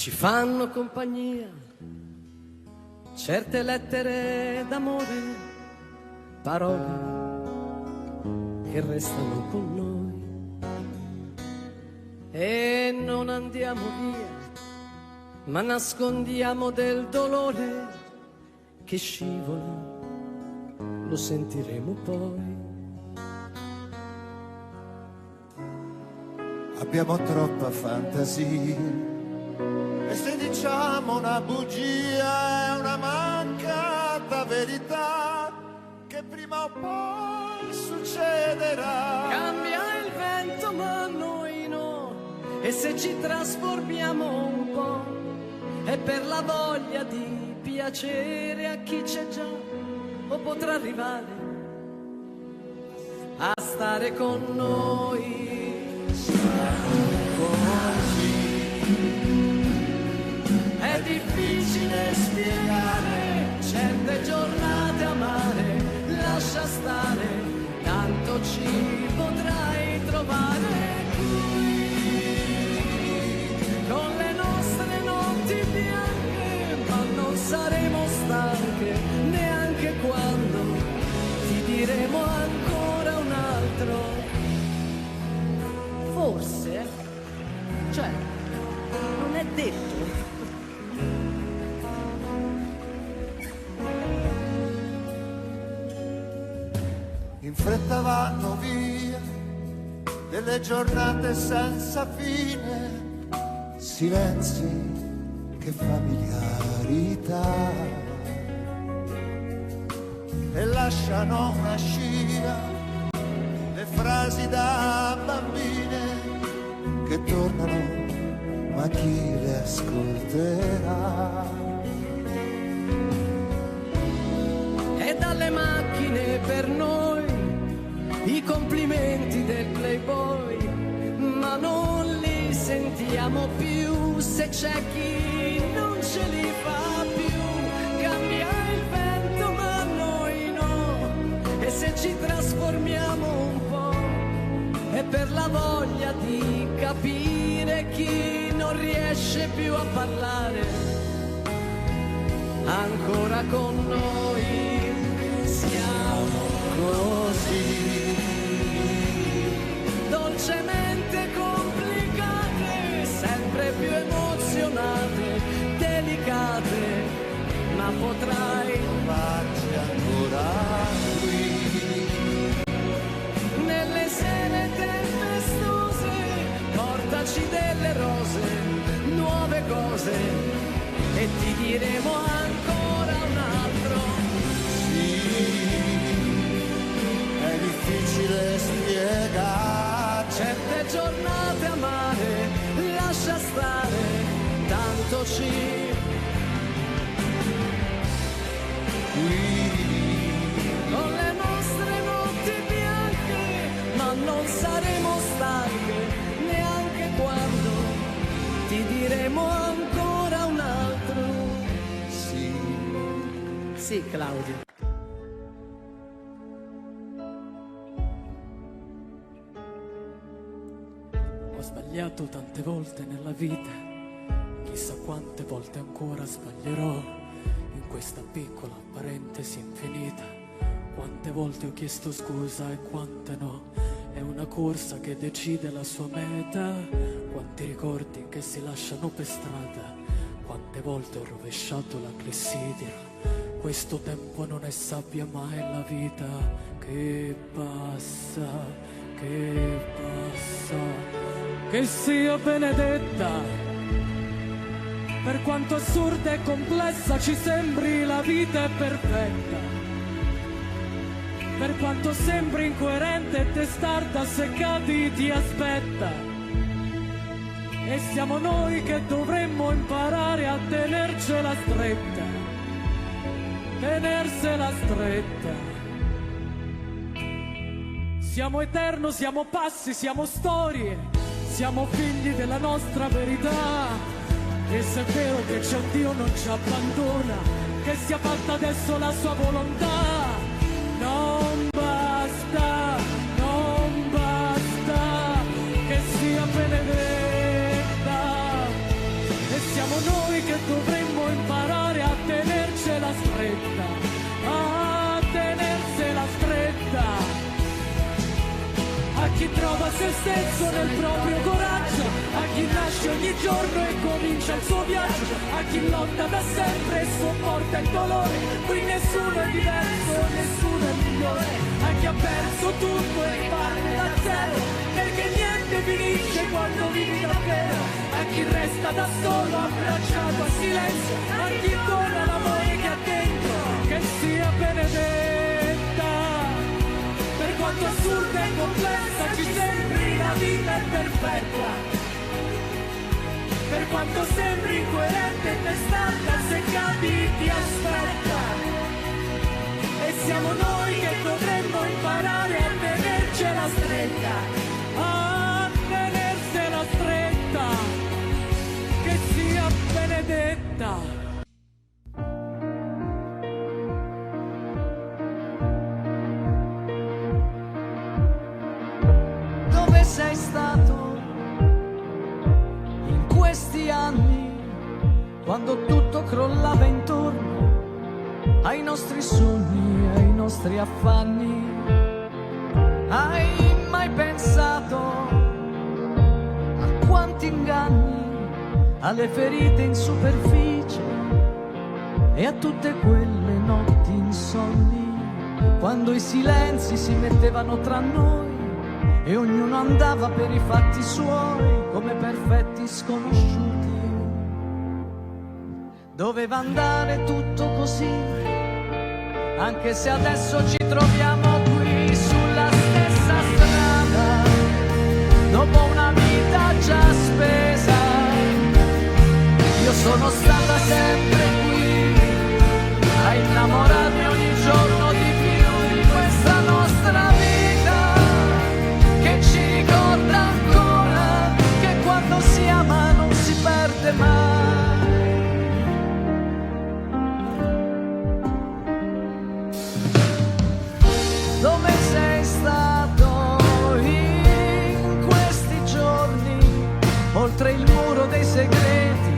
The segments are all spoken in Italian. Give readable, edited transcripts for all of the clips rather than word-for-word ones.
ci fanno compagnia, certe lettere d'amore, parole che restano con noi. E non andiamo via, ma nascondiamo del dolore che scivola, lo sentiremo poi. Abbiamo troppa fantasia e se diciamo una bugia è una mancata verità che prima o poi succederà. Cambia il vento ma noi no, e se ci trasformiamo un po' è per la voglia di piacere a chi c'è già o potrà arrivare a stare con noi. È difficile spiegare certe giornate amare, lascia stare, tanto ci potrai trovare qui, con le nostre notti bianche, ma non saremo stanche neanche quando ti diremo ancora un altro. Forse, cioè, non è detto. In fretta vanno via delle giornate senza fine, silenzi che familiarità, e lasciano una scia le frasi da bambine che tornano, ma chi le ascolterà? E dalle macchine per noi i complimenti del playboy, ma non li sentiamo più se c'è chi non ce li fa più. Cambia il vento ma noi no, e se ci trasformiamo un po' è per la voglia di capire chi non riesce più a parlare ancora con noi. Siamo così dolcemente complicate, sempre più emozionate, delicate, ma potrai trovarci ancora qui nelle sere tempestose. Portaci delle rose, nuove cose, e ti diremo ancora un altro. è difficile spiegare Certe giornate amare, lascia stare, tanto ci qui. con le nostre notti bianche, ma non saremo stanche neanche quando ti diremo ancora un altro. Sì, Sì, Claudio. Ho sbagliato tante volte nella vita, chissà quante volte ancora sbaglierò in questa piccola parentesi infinita. Quante volte ho chiesto scusa e quante no, è una corsa che decide la sua meta. Quanti ricordi che si lasciano per strada, quante volte ho rovesciato la clessidra. Questo tempo non è sabbia mai la vita che passa, che passa. Che sia benedetta, per quanto assurda e complessa ci sembri la vita è perfetta, per quanto sembri incoerente e testarda, se cadi ti aspetta. E siamo noi che dovremmo imparare a tenercela stretta, tenersela stretta. Siamo eterno, siamo passi, siamo storie, siamo figli della nostra verità. E se è vero che c'è un Dio non ci abbandona, che sia fatta adesso la sua volontà. Non basta, non basta che sia benedetta. E siamo chi trova se stesso nel proprio coraggio, a chi nasce ogni giorno e comincia il suo viaggio, a chi lotta da sempre e sopporta il dolore. Qui nessuno è diverso, nessuno è migliore, a chi ha perso tutto e parte da zero, perché niente finisce quando vivi davvero, a chi resta da solo abbracciato a silenzio, a chi dona l'amore che ha dentro, che sia benedetta. Per quanto assurda e complessa ci sembri, la vita è perfetta. Per quanto sembri incoerente e testarda, se cadi ti aspetta. E siamo noi che dovremmo imparare a tenercela stretta, a tenersela stretta, che sia benedetta. Sei stato in questi anni, quando tutto crollava intorno ai nostri sogni, ai nostri affanni? Hai mai pensato a quanti inganni, alle ferite in superficie e a tutte quelle notti insonni, quando i silenzi si mettevano tra noi e ognuno andava per i fatti suoi come perfetti sconosciuti? Doveva andare tutto così, anche se adesso ci troviamo qui sulla stessa strada, dopo una vita già spesa. Io sono stata sempre qui a innamorarmi ogni giorno di più di questa nostra vita, che ci ricorda ancora che quando si ama non si perde mai. Dove sei stato in questi giorni, oltre il muro dei segreti,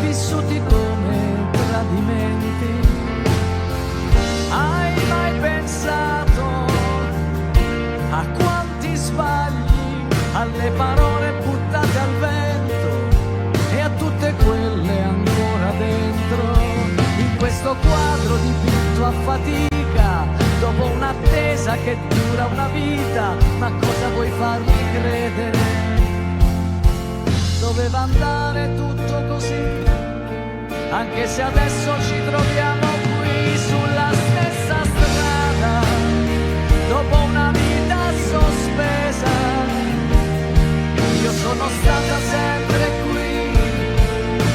vissuti come tradimenti? Hai mai pensato a quanti sbagli, alle parole buttate al vento e a tutte quelle ancora dentro, in questo quadro dipinto a fatica, dopo un'attesa che dura una vita? Ma cosa vuoi farmi credere? Doveva andare tutto così, anche se adesso ci troviamo qui sulla stessa strada, dopo una vita sospesa. Io sono stata sempre qui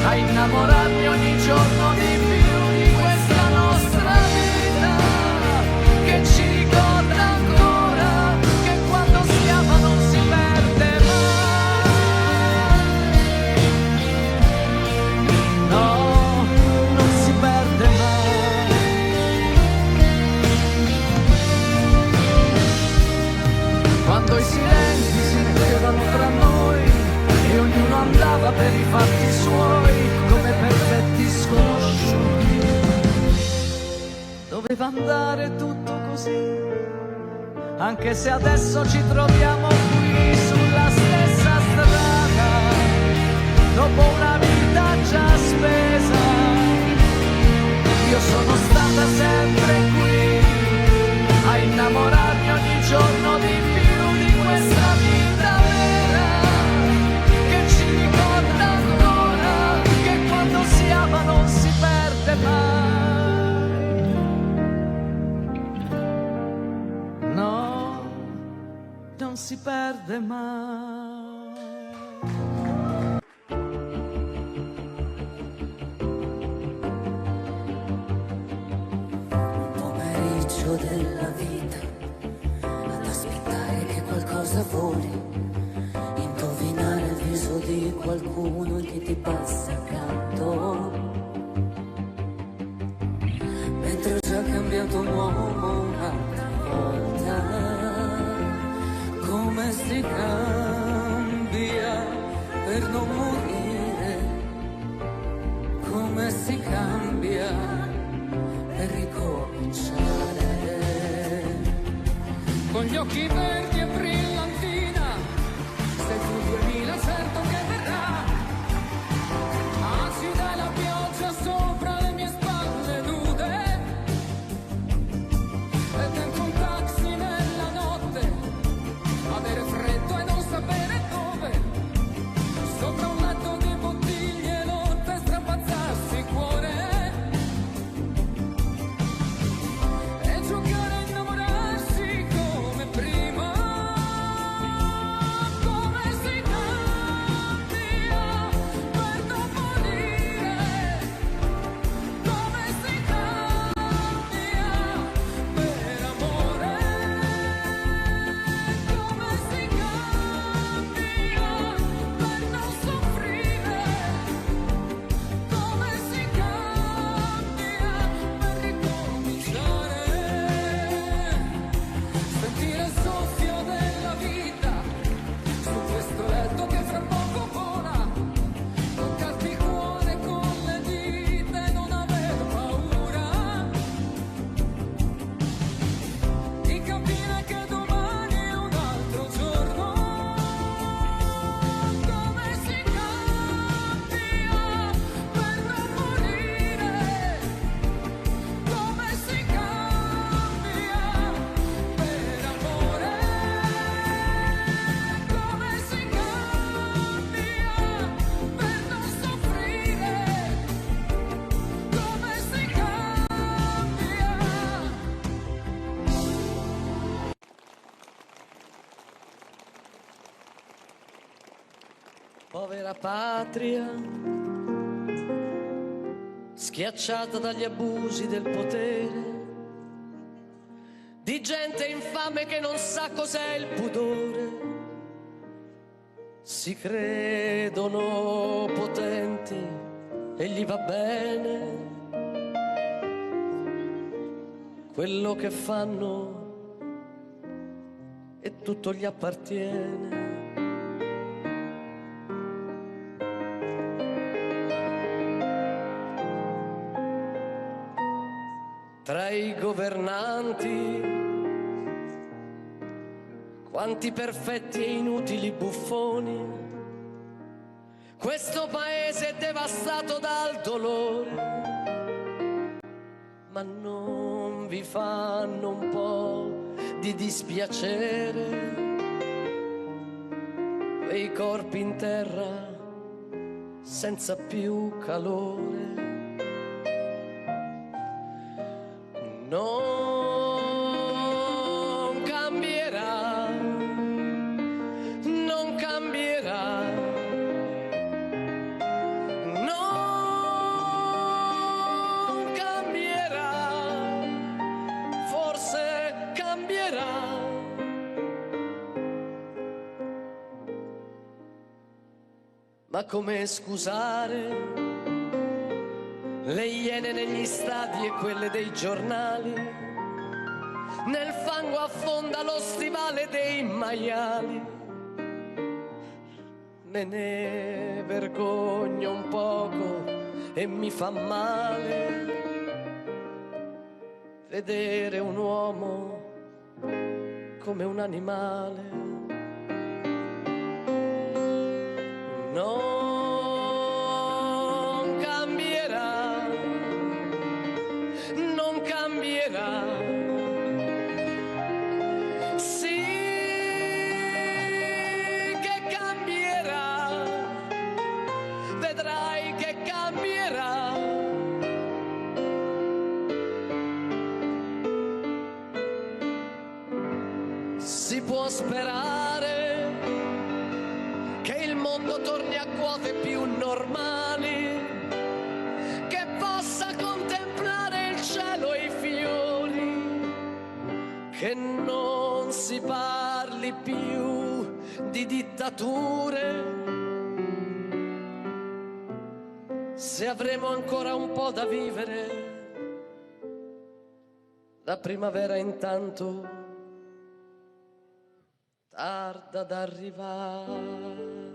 a innamorarmi ogni giorno di più di questa nostra vita, che ci ricorda ancora che quando si ama non si perde mai. No, non si perde mai. Quando i silenzi si mettevano tra noi e ognuno andava per i fatti suoi come perfetti sconosciuti, doveva andare tutto così, anche se adesso ci troviamo qui sulla stessa strada, dopo una vita già spesa. Io sono stata sempre qui a innamorarmi ogni giorno di più di questa vita vera, che ci ricorda ancora che quando si ama non si perde mai. No, non si perde mai. Della vita, ad aspettare che qualcosa voli, indovinare il viso di qualcuno che ti passa accanto, mentre ho già cambiato uomo un'altra volta. Come si cambia per non morire, come si cambia per ricominciare. con gli occhi verdi e brillantina, sei tu 2000, certo che verrà, anzi dai la pioggia sopra le mie spalle nude, e dentro un taxi nella notte, avere freddo e non sapere dove, sopra un letto di bottiglie rotte, strapazzarsi il cuore, e giocare a innamorarsi come prima, come si cambia per non morire, come si cambia per amore, come si cambia per non soffrire, come si cambia per ricominciare, sentire il soffio della vita su questo letto che fra poco vola, toccarti il cuore con le dita e non aver paura, di capire che domani è un altro giorno, come si cambia per non morire, come si cambia per amore, come si cambia per non soffrire, come si cambia. Povera patria, schiacciata dagli abusi del potere, di gente infame che non sa cos'è il pudore, si credono potenti e gli va bene quello che fanno e tutto gli appartiene. Tra i governanti, quanti perfetti e inutili buffoni, questo paese è devastato dal dolore, ma non vi fanno un po' di dispiacere quei corpi in terra senza più calore? Non cambierà, non cambierà, non cambierà, forse cambierà. Ma come scusare le iene negli stadi e quelle dei giornali? Nel fango affonda lo stivale dei maiali. Me ne vergogno un poco e mi fa male vedere un uomo come un animale. Non cambierà, non cambierà. Sì che cambierà, vedrai che cambierà. Si può sperare che il mondo torni a quote più normali, che possa contemplare il cielo e i fiori, che non si parli più di dittature. Se avremo ancora un po' da vivere, la primavera intanto tarda ad arrivare.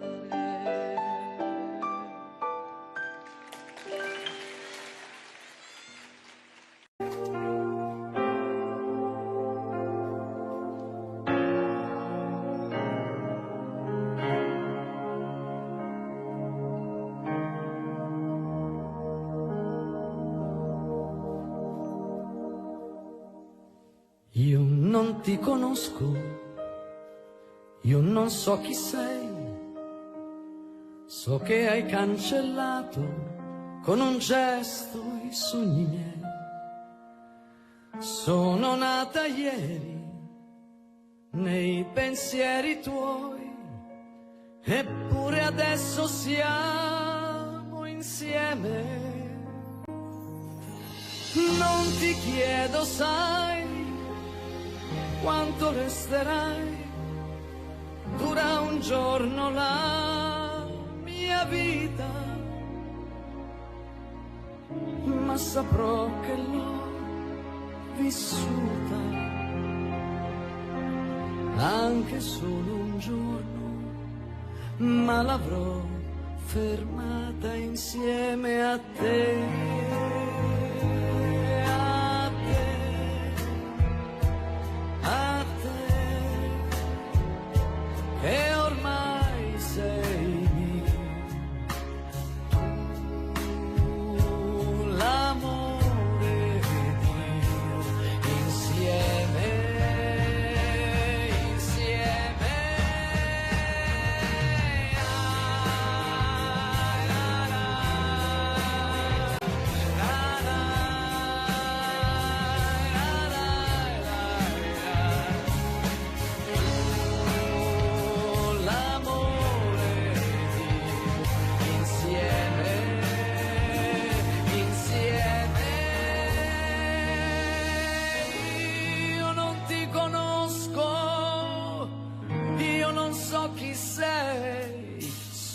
ti conosco, io non so chi sei, so che hai cancellato con un gesto i sogni miei. Sono nata ieri nei pensieri tuoi, eppure adesso siamo insieme. Non ti chiedo, sai, quanto resterai, dura un giorno la mia vita, ma saprò che l'ho vissuta anche solo un giorno, ma l'avrò fermata insieme a te. E ormai sei mio, tu l'amore mio, insieme, insieme.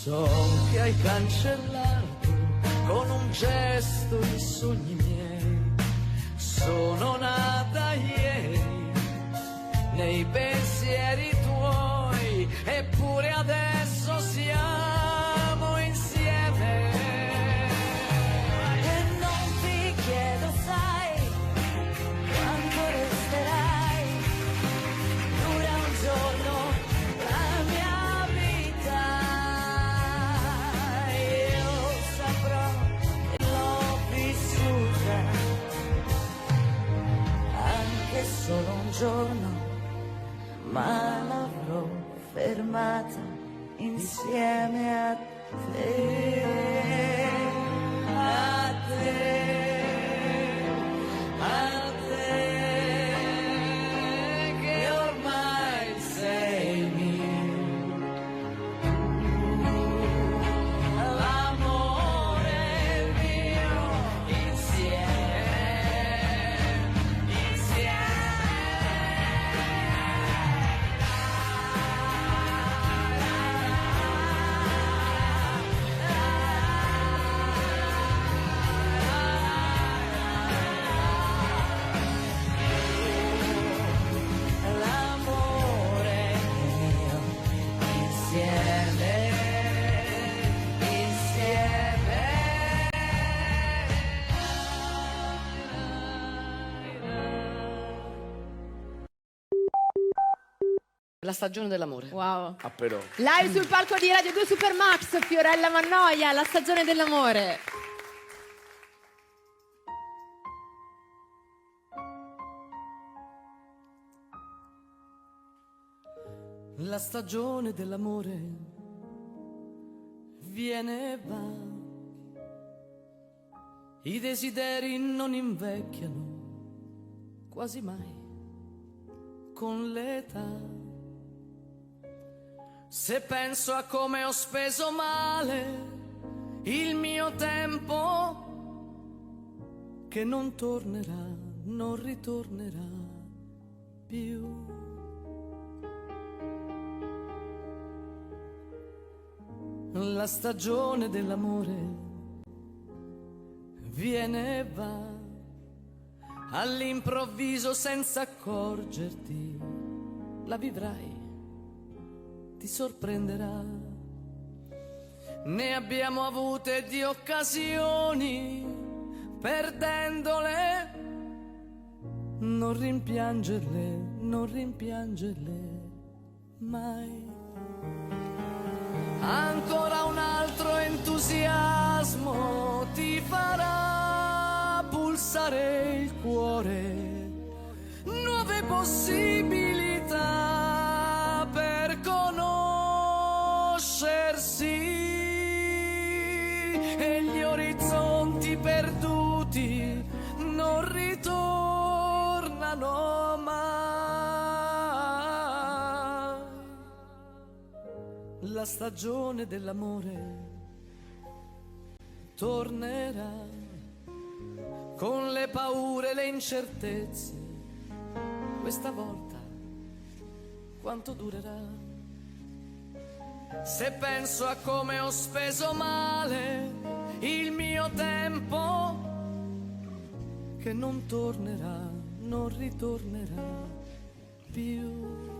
So che hai cancellato con un gesto i sogni miei. Sono nata ieri nei pensieri tuoi, eppure adesso siamo insieme. E non ti chiedo, sai, quanto resterai, dura un giorno la mia vita. Io saprò che l'ho vissuta anche solo un giorno, ma l'avrò fermata insieme a te, a te, a te, che ormai sei mio. L'amore mio, insieme, insieme. L'amore mio, insieme, insieme. La stagione dell'amore. Wow. Ah, però. Live sul palco di Radio 2 Supermax, Fiorella Mannoia, la stagione dell'amore. La stagione dell'amore viene e va, i desideri non invecchiano quasi mai con l'età. Se penso a come ho speso male il mio tempo, che non tornerà, non ritornerà più. La stagione dell'amore viene e va, all'improvviso senza accorgerti, la vivrai, ti sorprenderà. Ne abbiamo avute di occasioni, perdendole, non rimpiangerle mai. Ancora un altro entusiasmo ti farà pulsare il cuore, nuove possibilità per conoscersi e gli orizzonti perduti non ritornano mai. La stagione dell'amore tornerà con le paure e le incertezze. Questa volta quanto durerà? Se penso a come ho speso male il mio tempo, che non tornerà, non ritornerà più.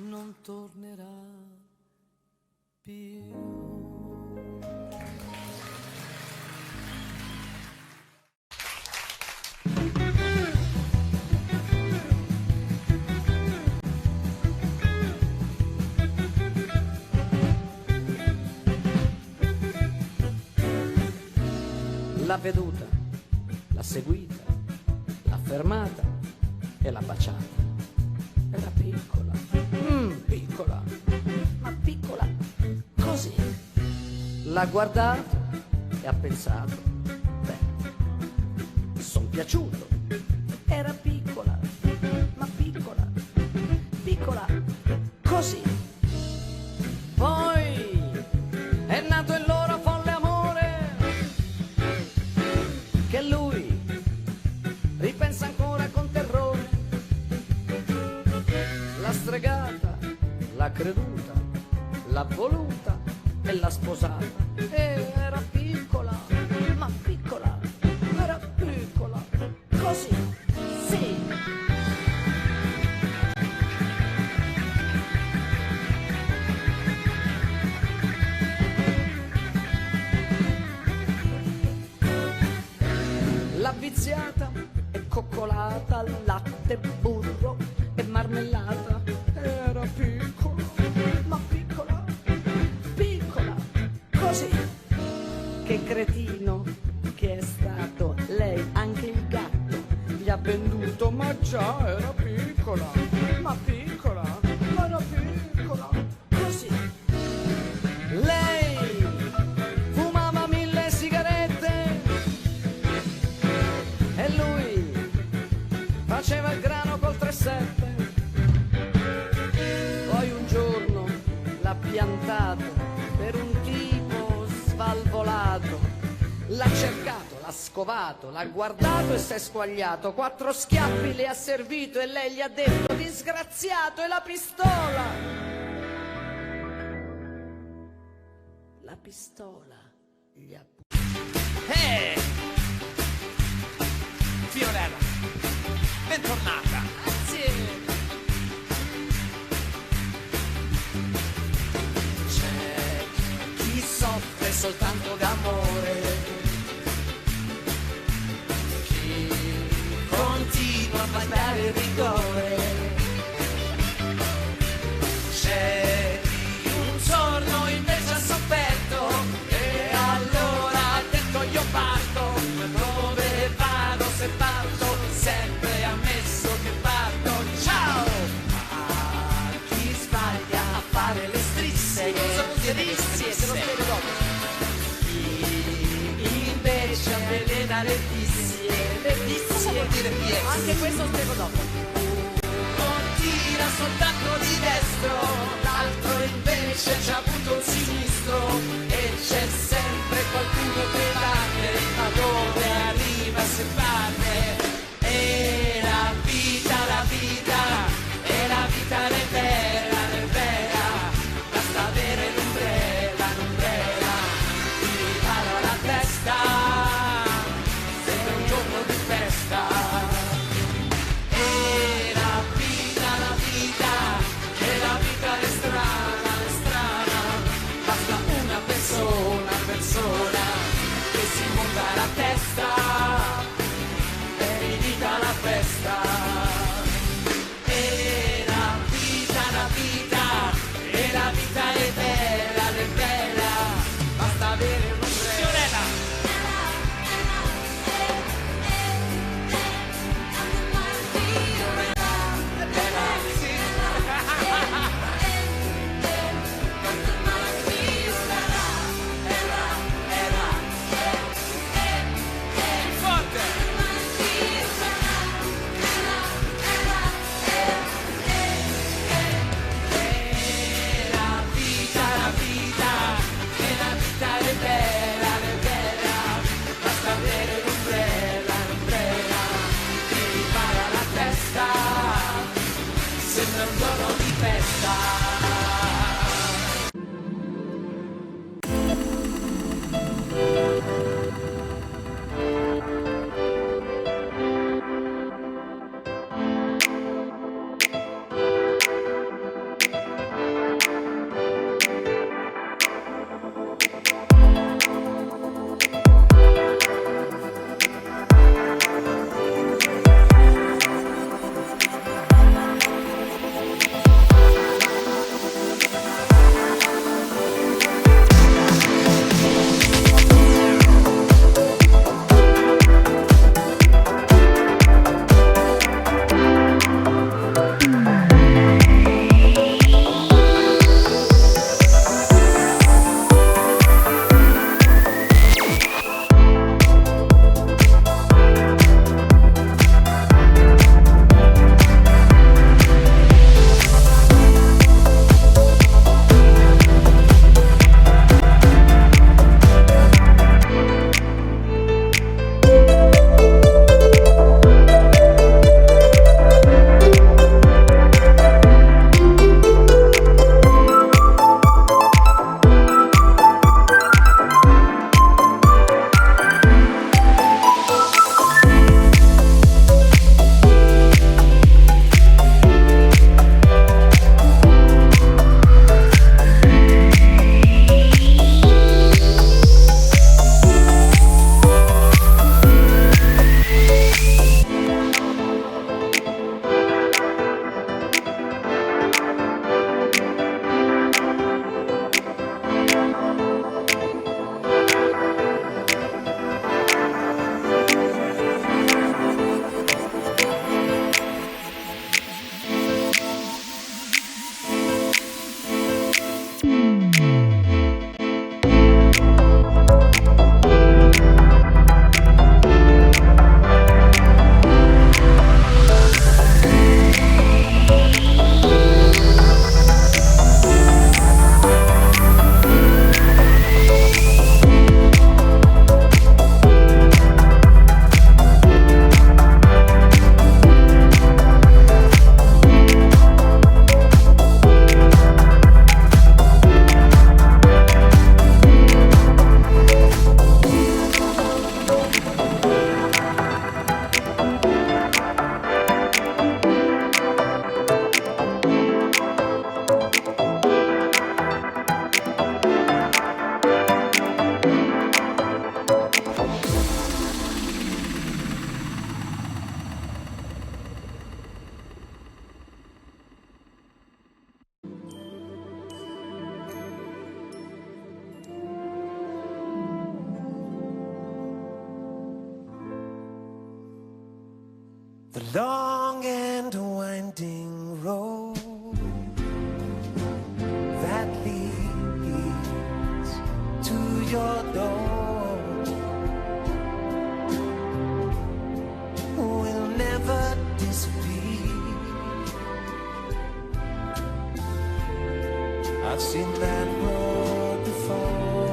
Non tornerà più. L'ha veduta, l'ha seguita, l'ha fermata e l'ha baciata. Era piccola, piccola, ma piccola così. L'ha guardato e ha pensato, beh, son piaciuto. Era piccola, ma piccola, piccola così. Poi è nato il loro folle amore, che lui ripensa ancora con terrore. L'ha stregata, l'ha creduta, l'ha voluta e l'ha sposata. E era piccola, ma piccola, era piccola, così, sì. L'ha viziata e coccolata, latte, burro e marmellata. Era piccola, ma piccola, piccola, così. Che cretino che è stato, lei anche il gatto gli ha venduto, ma già era piccola, ma piccola, ma era piccola, così. Lei fumava 1000 sigarette e lui faceva il grano col 3-7. Poi un giorno l'ha piantato per un tipo svalvolato. L'ha cercato, l'ha scovato, l'ha guardato e si è squagliato. 4 schiaffi le ha servito e lei gli ha detto disgraziato. E la pistola, la pistola gli ha... Fiorella, bentornata. Grazie. C'è chi soffre soltanto d'amore, chi continua a sbagliare il rigore. C'è chi un giorno invece ha sofferto e allora ha detto io parto. Dove vado se parto, sempre ammesso che parto. Ciao! A chi sbaglia a fare le strisse, cosa vuol dire le strisse? Se lo spiego dopo. Chi invece avvelena le vizie, cosa vuol dire vizie? Anche questo lo spiego dopo. Non tira soltanto di destro, l'altro invece c'ha avuto un sinistro. E c'è sempre qualcuno che batte, ma dove arriva se parte. E la vita, e la vita l'è vera, basta avere l'ombrella, ti riparo alla testa, sembra un giorno di festa. E la vita è strana, basta una persona the long and winding road that leads to your door will never disappear. I've seen that road before.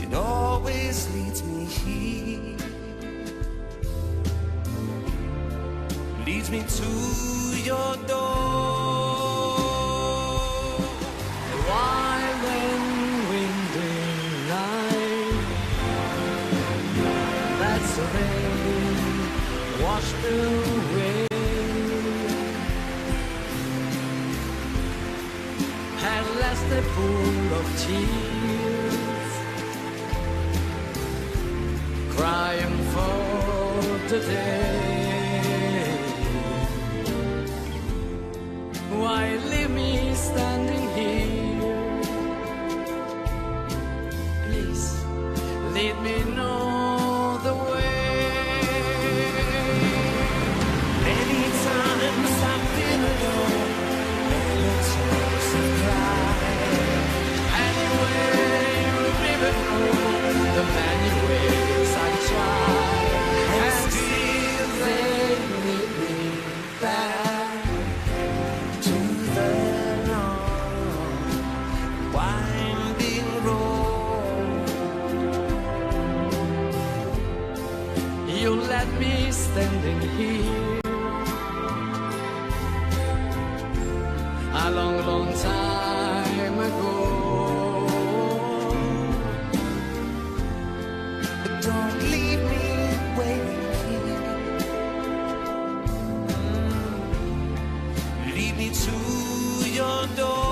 It always leads me here, leads me to your door. Wild and windy night, that's the rain washed away. At last a pool of tears, crying for today. Why leave me standing here? Please let me know the way. Many times I've been alone, many times I've cried. Anyway, you'll never know the many ways I tried, and still they lead me back To the long, winding road. You let me standing here a long, long time ago. But don't leave me waiting here. Lead me to your door.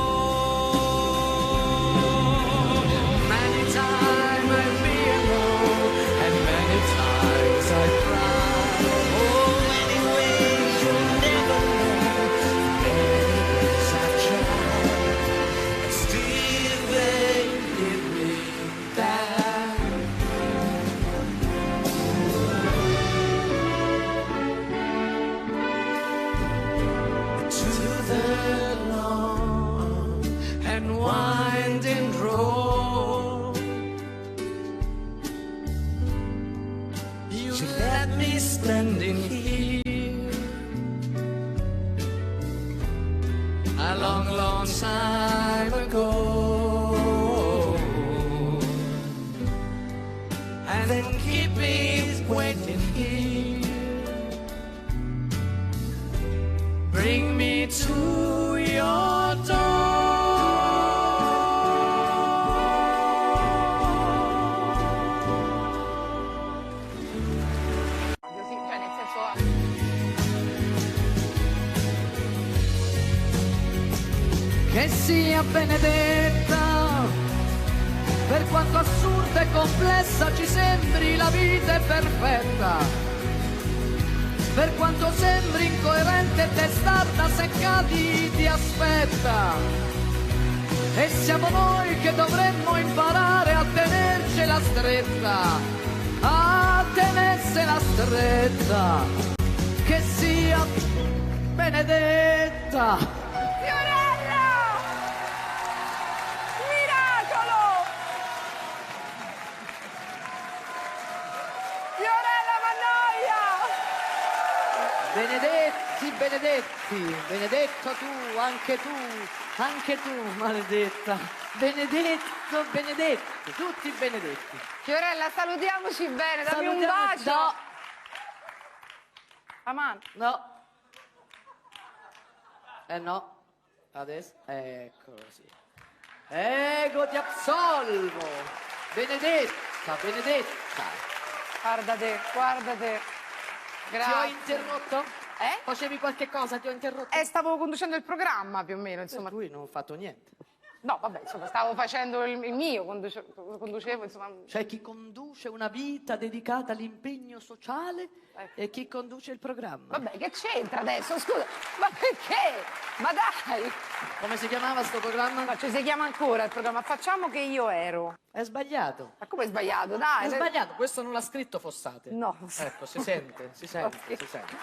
Many times I've been alone, and many times I cried. Oh, anyway, you'll never know the many ways I've tried. And still they Lead me back. to the long And winding road, you let me standing here a long, long time ago, and then keep me waiting here. Bring me to your door. Così, cioè nel senso. Che sia benedetta, per quanto assurda e complessa ci sembri la vita è perfetta, per quanto sembri incoerente e testarda se cadi ti aspetta, e siamo noi che dovremmo imparare a tenercela stretta, a tenersela stretta, che sia benedetta. Fiorella! Miracolo! Fiorella Mannoia! Benedetti, benedetti, benedetto tu, anche tu, maledetta. Benedetto, benedetti, tutti benedetti. Fiorella, salutiamoci bene, dammi un Salutiamo- bacio! No, La mano. no. No, adesso, ecco così. Ego ti absolvo. Benedetta, benedetta. Guarda te, guarda te. Ti ho Grazie. interrotto? Facevi qualche cosa, ti ho interrotto? Stavo conducendo il programma più o meno, insomma. Lui non ho fatto niente. No, vabbè, insomma, stavo facendo il mio, conducevo, insomma. C'è chi conduce una vita dedicata all'impegno sociale e chi conduce il programma. Vabbè, che c'entra adesso? Scusa, ma perché? Ma dai! Come si chiamava sto programma? Ma ci si chiama ancora il programma Facciamo che io ero. È sbagliato. Ma come è sbagliato? Dai! È sbagliato, questo non l'ha scritto Fossati. No. Ecco, si sente, si sente, Ok. si sente.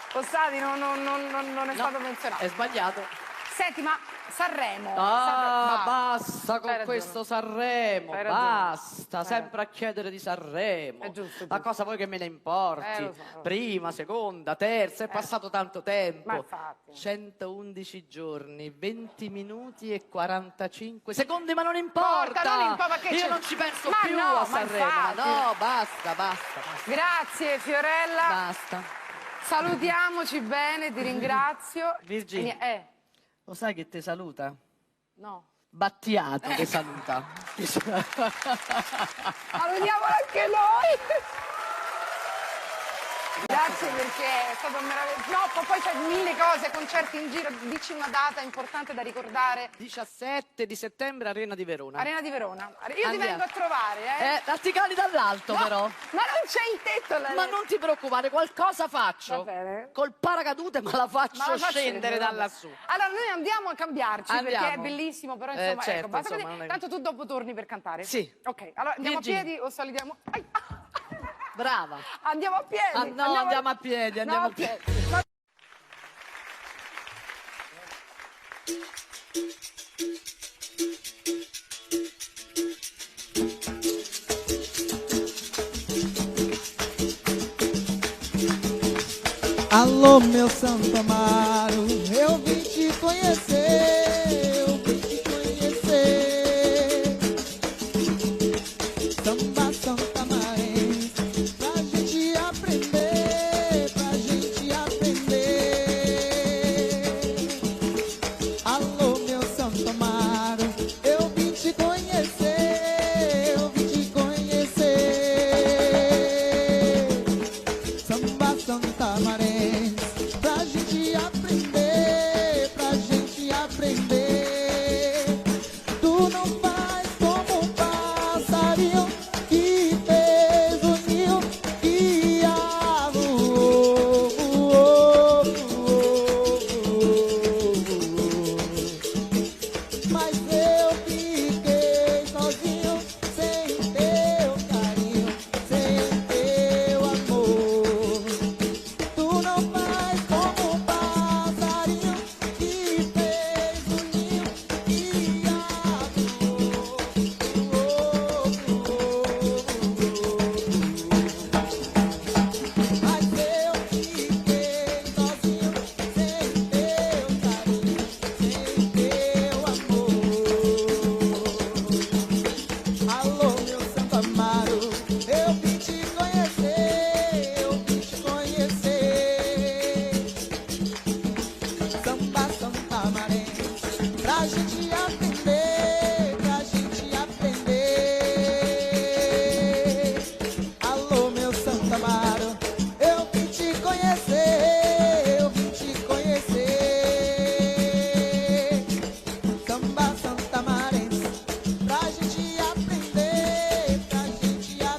Fossati non è stato menzionato. È sbagliato. Senti, ma Sanremo. Ah, Sanremo, basta Hai con ragione. questo Sanremo, Hai ragione. basta, Hai sempre a chiedere di Sanremo. È giusto, Ma cosa vuoi che me ne importi? lo so. Prima, seconda, terza, è passato tanto tempo. Ma infatti. 111 giorni, 20 minuti e 45 secondi, ma non importa! Non importa, perché Io c'è- non ci penso Ma più no, a ma Sanremo. infatti. No, basta. Grazie, Fiorella. Basta. Salutiamoci bene, ti ringrazio. Virginia. Lo sai che ti saluta? No. Battiato ti saluta. Salutiamolo anche noi. Grazie perché è stato meraviglioso. No, poi c'è mille cose, concerti in giro. Dici una data importante da ricordare. 17 di settembre, Arena di Verona. Arena di Verona. Io ti Andiamo. vengo a trovare, Ti cali dall'alto No, però. ma non c'è il tetto. Ma non ti preoccupare, qualcosa faccio. Va bene. Col paracadute ma la faccio Ma la fa scendere da lassù. Allora, noi andiamo a cambiarci Andiamo. perché è bellissimo, però insomma, certo, ecco, basta insomma, così. non è- Tanto tu dopo torni per cantare. Sì. Ok, allora andiamo Virginia. a piedi o salutiamo? Ai, Brava. andiamo a piedi. Ah, no, andiamo a piedi, andiamo a piedi. Alô, meu Santo Amaro, eu vim te conhecer, eu vim te conhecer. Samba Santa Marense, pra gente aprender, pra gente aprender. Alô, meu Santo Amaro, eu vim te conhecer, eu vim te conhecer. Samba Santa Marense, pra gente aprender, pra gente aprender. Tu não faz como um passarinho que fez o ninho e voou, voou, voou. Mas eu fiquei sozinho, sem teu carinho, sem teu amor. Tu não faz como um passarinho que fez o ninho e Mas eu fiquei sozinho, sem teu carinho, sem teu amor. Alô, meu Santo Amaro, eu vim te conhecer, eu vim te conhecer. Samba Santa Marense, pra gente aprender, pra gente aprender. Alô, meu Santo Amaro, eu vim te conhecer, eu vim te conhecer. Samba Santa Marense, pra gente aprender, pra gente aprender.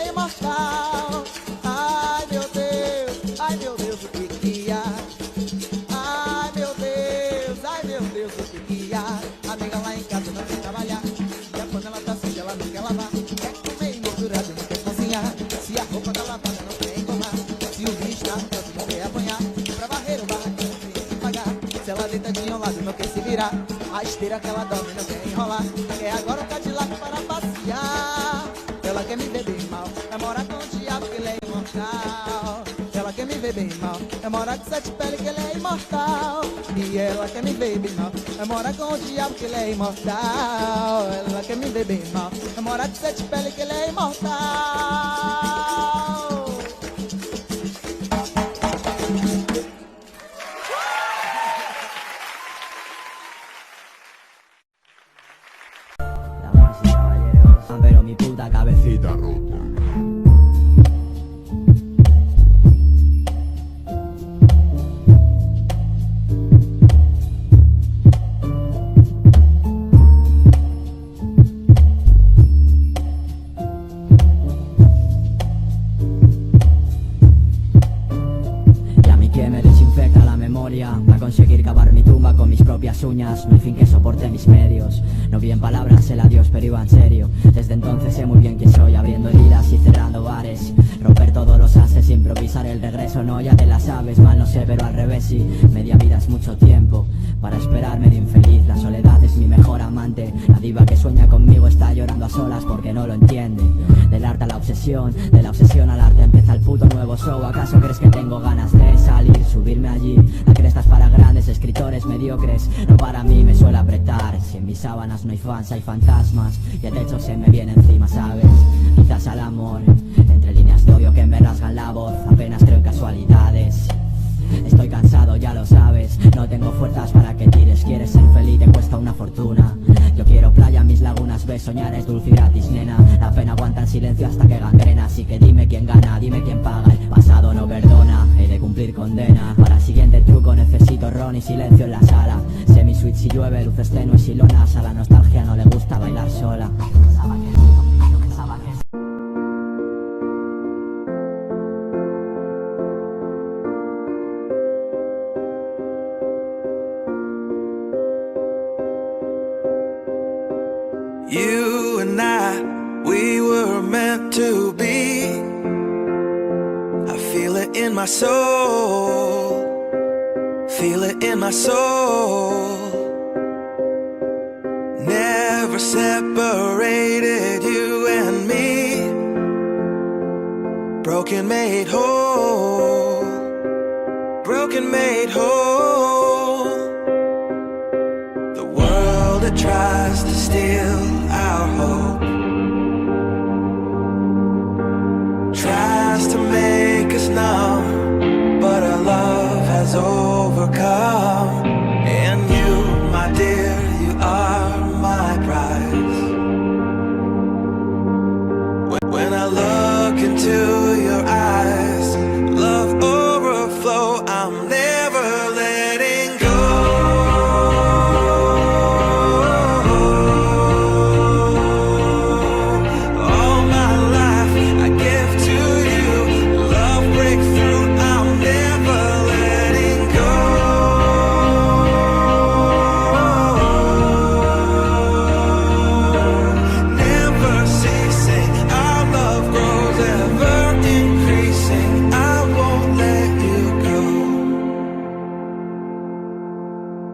é imortal. Ai meu Deus, o que que há? Ai meu Deus, o que que há? A amiga lá em casa não quer trabalhar, e a panela tá suja, ela não quer lavar. Quer comer misturado, não quer cozinhar. Se a roupa tá lavada, não quer engomar. Se o bicho tá no canto, não quer apanhar. Pra varrer o barraquinho tem que pagar. Se ela deita de um lado, não quer se virar. A esteira que ela dorme, não quer enrolar. Quer agora um Cadillac para passear. Ela quer me ver bem mal, vai morar com o diabo que ele é imortal. Ela quer me ver bem mal, vai morar com sete pele que ele é imortal. E ela quer me ver bem mal, vai morar com o diabo que ele é imortal. Ela quer me ver bem mal, vai morar com sete pele que ele é imortal. Damas y caballeros, pero mi puta cabecita rota. Para conseguir cavar mi tumba con mis propias uñas. No hay fin que soporte mis medios. No vi en palabras el adiós, pero iba en serio. Desde entonces sé muy bien quién soy, abriendo heridas y cerrando bares. Romper todos los ases, improvisar el regreso. No, ya te la sabes, mal no sé, pero al revés sí. Media vida es mucho tiempo para esperar medio infeliz. La soledad es mi mejor amante. La diva que sueña conmigo está llorando a solas porque no lo entiende. Del arte a la obsesión, de la obsesión al arte empieza el puto nuevo show. ¿Acaso crees que tengo ganas de salir, subirme allí? La cresta es para grandes escritores mediocres, no para mí, me suele apretar. Si en mis sábanas no hay fans, hay fantasmas, y el techo se me viene encima, ¿sabes? Quizás al amor, entre líneas de odio que me rasgan la voz. Apenas creo en casualidades. Estoy cansado, ya lo sabes. No tengo fuerzas para que tires. Quieres ser feliz, te cuesta una fortuna. Yo quiero playa, mis lagunas, ves, soñar es dulce y gratis, nena. La pena aguanta en silencio hasta que gangrena. Así que dime quién gana, dime quién paga. El pasado no perdona, he de cumplir condena. Para el siguiente truco necesito ron y silencio en la sala. Semi-switch si llueve, luces tenues y lonas. A la nostalgia no le gusta bailar sola. Pensaba que yo pensaba que You and I, we were meant to be. I feel it in my soul. Feel it in my soul. Never separated, you and me. Broken made whole. Broken made whole. The world that tries to steal our hope tries to make us numb, but our love has overcome. And you, my dear, you are my prize. When I look into your eyes, love overflow, I'm never letting go.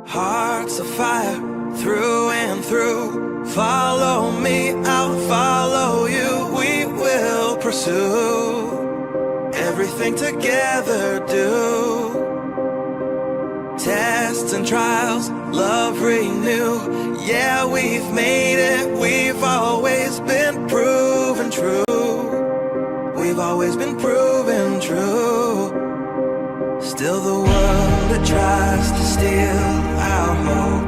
Hearts of fire through and through. Follow me, I'll follow you. We will pursue everything together, do tests and trials, love renew. Yeah, we've made it, we've always been proven true. We've always been proven true. Still the world that tries to steal our hope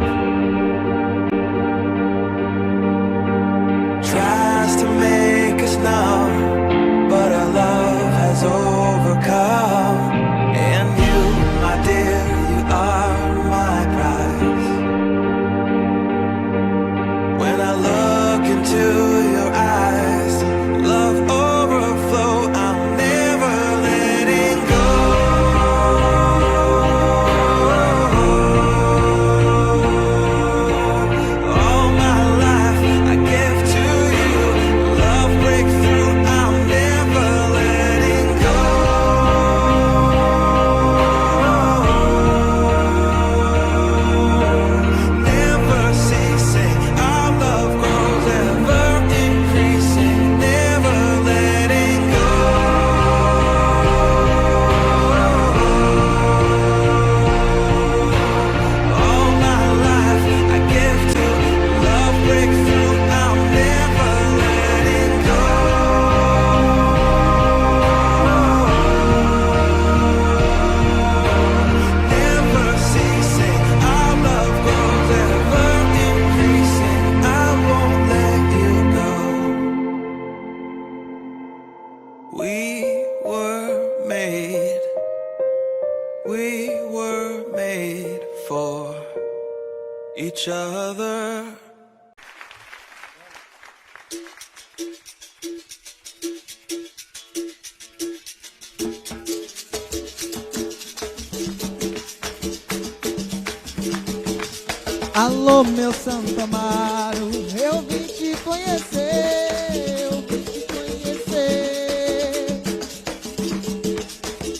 tries to make us numb, but our love has overcome. And you, my dear, you are my prize. When I look into your eyes, love overflows. We were made for each other. Alô, meu Santo Amaro, eu vim te conhecer, eu vim te conhecer.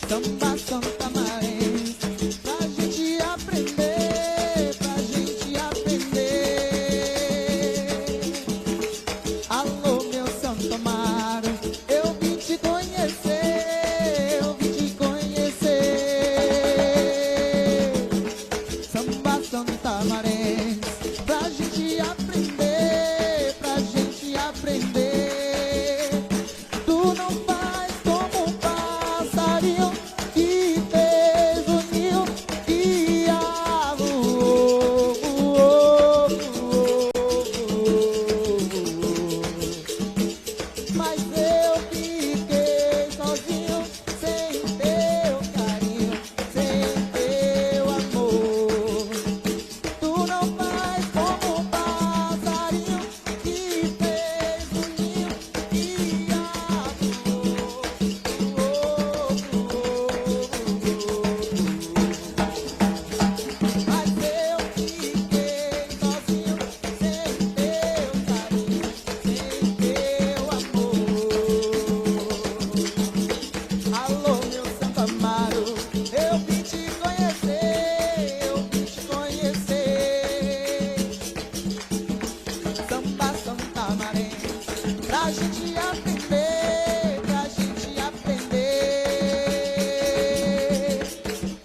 Samba Santa Marense, pra gente aprender, pra gente aprender. Alô, meu Santo Amaro, eu vim te conhecer, eu vim te conhecer. Samba Santa Marense, pra gente aprender, pra gente aprender. Tu não faz como um passarinho que fez o ninho e voou, voou, voou, voou. Mas eu fiquei sozinho, sem teu carinho, sem teu amor. Tu não faz como um passarinho que fez o ninho e voou, voou, voou. Mas eu fiquei sozinho, sem teu carinho, sem teu amor. Alô, meu Santo Amaro, eu vim te conhecer, eu vim te conhecer. Samba Santa Marense, pra gente aprender, pra gente aprender.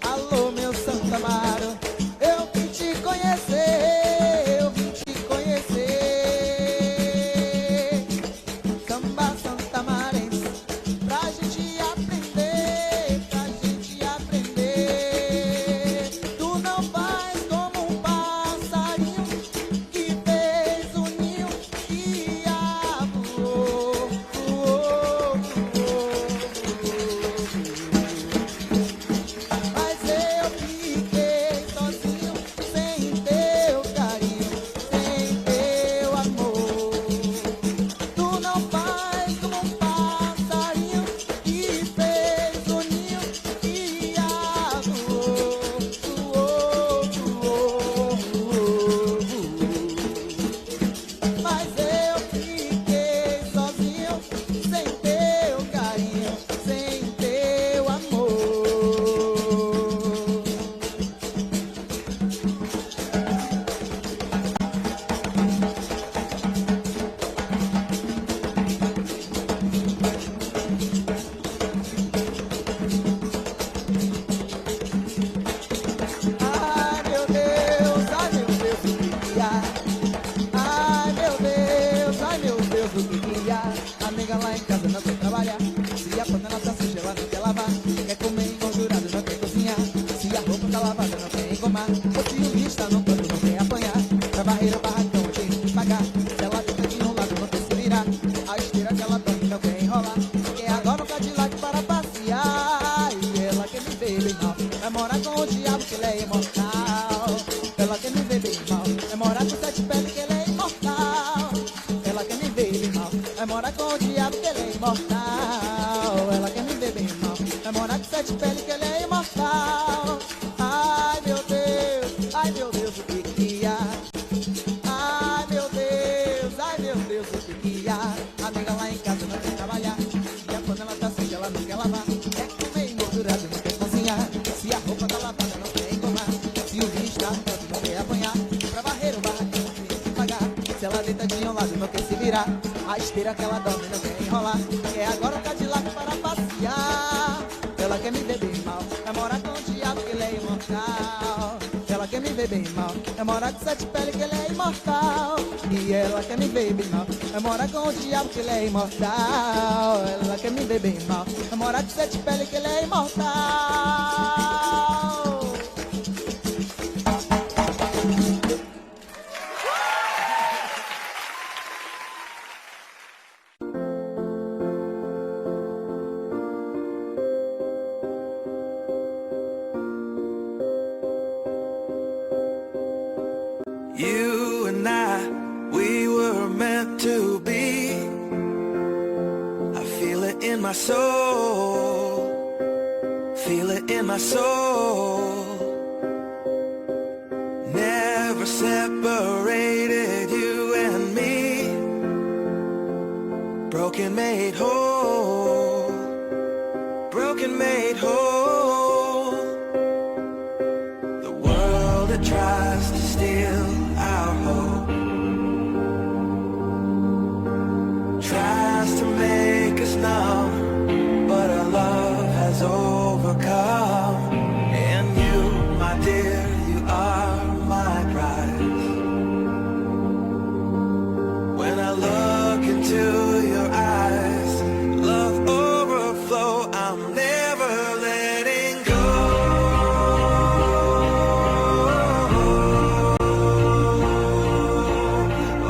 Alô, meu Santo Amaro, eu vim te conhecer, eu vim te conhecer. Samba Santa Marense, pra gente aprender, pra gente aprender. Tu não faz como um passarinho que fez o ninho e voou, voou, voou. Mas eu fiquei sozinho, sem teu carinho, sem teu amor. Tu não faz como um passarinho que fez o ninho e voou, voou, voou, voou. Mas eu fiquei sozinho, sem teu carinho, sem teu amor. Ai meu Deus, o que que há? Ai meu Deus, o que que há? A nega lá em casa não quer trabalhar. Se a panela tá suja, ela não quer lavar. Quer comer engordurado, não quer cozinhar. Se a roupa tá lavada, não quer engomar. Ou se o bicho tá no canto, não quer apanhar. Pra varrer o barracão, tem que pagar. Se ela fica de um lado, não quer se virar. A esteira que ela tem, não quer enrolar. Quer agora um Cadillac para passear. E ela quer me ver bem mal. Vai morar com o diabo que ele é imortal. Ela quer me ver bem mal. Vai morar com sete pés que ele é imortal. Ela quer me ver bem mal. Vai morar com o diabo que ele é imortal. Ela quer me ver bem mal. Vai morar com sete pés que ele é imortal. Ai meu Deus, o que que há? Ai meu Deus, o que que há? A nega lá em casa não quer trabalhar. E a panela tá suja, ela não quer lavar. Quer comer engordurado, não quer cozinhar. Se a roupa tá lavada, não quer engomar. Se o bicho tá no canto, não quer apanhar. Pra varrer o barracão, tem que pagar. Se ela deita de um lado, não quer se virar. A esteira que ela dorme, não quer enrolar. Quer agora um Cadillac para passear. Ela quer me ver bem mal. Vai morar com o diabo que ele é imortal. Ela quer me ver bem mal. Vai morar com sete peles que ele é imortal. E ela quer me ver bem mal. Vai morar com o diabo que ele é imortal. Ela quer me ver bem mal. Vai morar com sete peles que ele é imortal. soul, feel it in my soul. Never separated you and me. Broken made whole, broken made whole. The world that tries to steal our hope tries to make us numb, but our love has overcome. And you, my dear, you are my prize. When I look into your eyes, love overflow, I'm never letting go.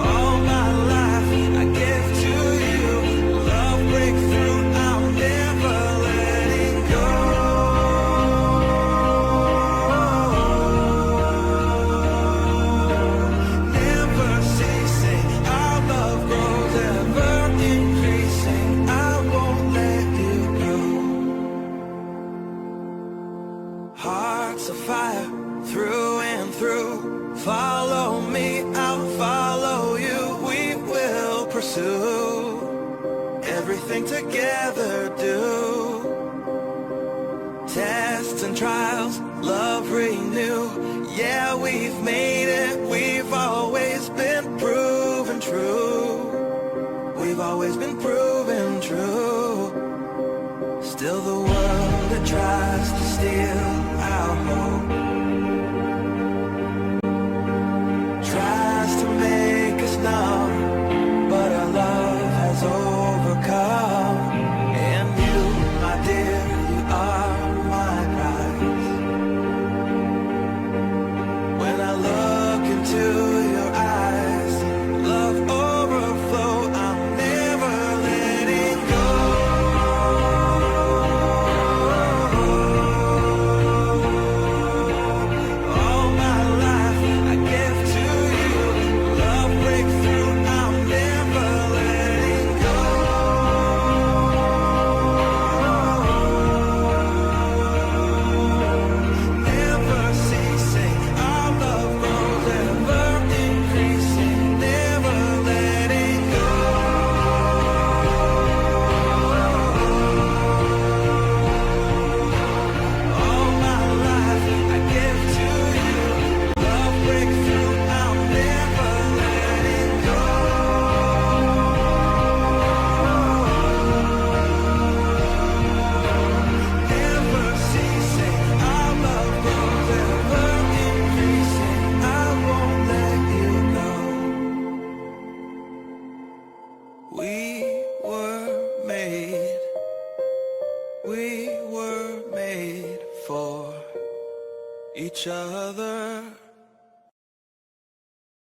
All my life I give to you, love breakthrough, I'm never letting go. Never ceasing, our love grows, ever increasing, I won't let you go. Hearts of fire, through and through. Follow me, I'll follow you. We will pursue everything together, do. Tests and trials, love renew. Yeah, we've made it, we've always been proven true. We've always been proven true. Still the world that tries to steal our hope tries to make us numb, but our love has overcome. And you, my dear, you are my prize. When I look into your eyes, love overflow, I'm never letting go. All my life I give to you, love breakthrough, I'm never letting go. Never ceasing, our love grows, ever increasing, never letting go. All my life I give to you, love breakthrough, I'm never letting go. Never ceasing, our love grows, ever increasing, I won't let you go. We were made for each other.